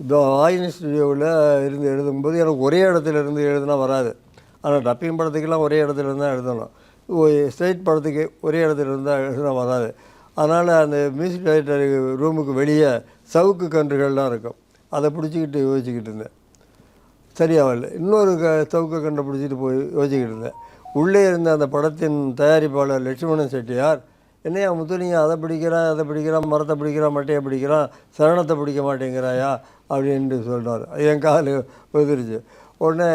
இந்த வாயின் ஸ்டுடியோவில் இருந்து எழுதும்போது எனக்கு ஒரே இடத்துல இருந்து எழுதுனா வராது. ஆனால் டப்பிங் படத்துக்கெல்லாம் ஒரே இடத்துல இருந்தால் எழுதணும். ஸ்ட்ரைட் படத்துக்கு ஒரே இடத்துல இருந்தால் எழுதுனா வராது. அதனால் அந்த மியூசிக் டைரக்டர் ரூமுக்கு வெளியே சவுக்கு கன்றுகள்லாம் இருக்கும். அதை பிடிச்சிக்கிட்டு யோசிச்சுக்கிட்டு இருந்தேன். சரியாகல. இன்னொரு சவுக்கு கன்றை பிடிச்சிட்டு போய் யோசிச்சுக்கிட்டு இருந்தேன். உள்ளே இருந்த அந்த படத்தின் தயாரிப்பாளர் லட்சுமணன் செட்டியார், என்னையா முத்துலிங்க அதை பிடிக்கிறான் அதை பிடிக்கிறான், மரத்தை பிடிக்கிறான், மட்டையை பிடிக்கிறான், சரணத்தை பிடிக்க மாட்டேங்கிறாயா அப்படின்ட்டு சொல்கிறார். என் கால் உதிரிச்சு. உடனே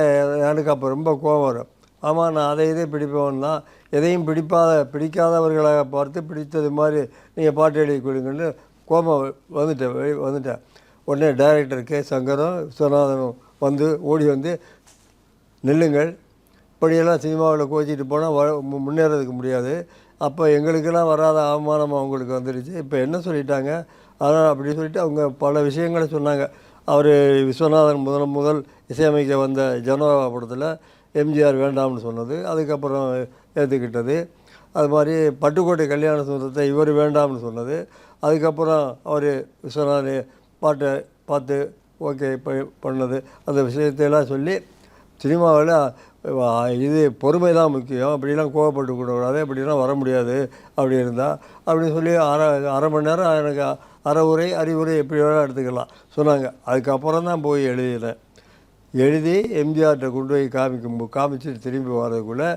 எனக்கு அப்போ ரொம்ப கோபம் வரும். ஆமாம், நான் அதை இதே பிடிப்பவன் தான், எதையும் பிடிக்காதவர்களாக பார்த்து பிடித்தது மாதிரி நீங்கள் பாட்டு எழுதி கொடுங்கன்னு கோபம் வந்துட்டேன். உடனே டைரக்டர் கே சங்கரும் விஸ்வநாதனும் ஓடி வந்து நில்லுங்கள், இப்படியெல்லாம் சினிமாவில் கோச்சிட்டு போனால் முன்னேறதுக்கு முடியாது. அப்போ எங்களுக்கெல்லாம் வராத அவமானம் அவங்களுக்கு வந்துடுச்சு. இப்போ என்ன சொல்லிட்டாங்க, அதனால் அப்படி சொல்லிவிட்டு அவங்க பல விஷயங்களை சொன்னாங்க. அவர் விஸ்வநாதன் முதல் இசையமைக்க வந்த ஜனவா படத்தில் எம்ஜிஆர் வேண்டாம்னு சொன்னது, அதுக்கப்புறம் ஏற்றுக்கிட்டது. அது மாதிரி பட்டுக்கோட்டை கல்யாண சுந்தரத்தை இவர் வேண்டாம்னு சொன்னது, அதுக்கப்புறம் அவர் விஸ்வநாதன் பாட்டை பார்த்து ஓகே பண்ணது. அந்த விஷயத்தையெல்லாம் சொல்லி சினிமாவில் இது பொறுமை தான் முக்கியம், அப்படிலாம் கோவப்பட்டு கூடாது, அப்படிலாம் வர முடியாது அப்படி இருந்தால் அப்படின்னு சொல்லி அரை மணி நேரம் எனக்கு அறிவுரை எப்படி வேணால் எடுத்துக்கலாம் சொன்னாங்க. அதுக்கப்புறம் தான் போய் எழுதி எம்ஜிஆர்கிட்ட கொண்டு போய் காமிச்சிட்டு திரும்பி வர்றதுக்குள்ளே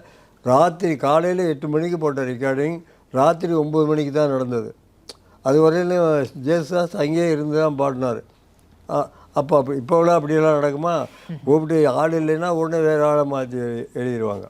ராத்திரி காலையில் 8 மணிக்கு போட்ட ரெக்கார்டிங் ராத்திரி 9 மணிக்கு தான் நடந்தது. அது வரையிலும் ஜேசுதாஸ் அங்கேயே இருந்து தான் பாடினார். அப்போ இப்போலாம் அப்படியெல்லாம் நடக்குமா? கூப்பிட்டு ஆள் இல்லைன்னா உடனே வேறு ஆளை மாற்றி எழுதிடுவாங்க.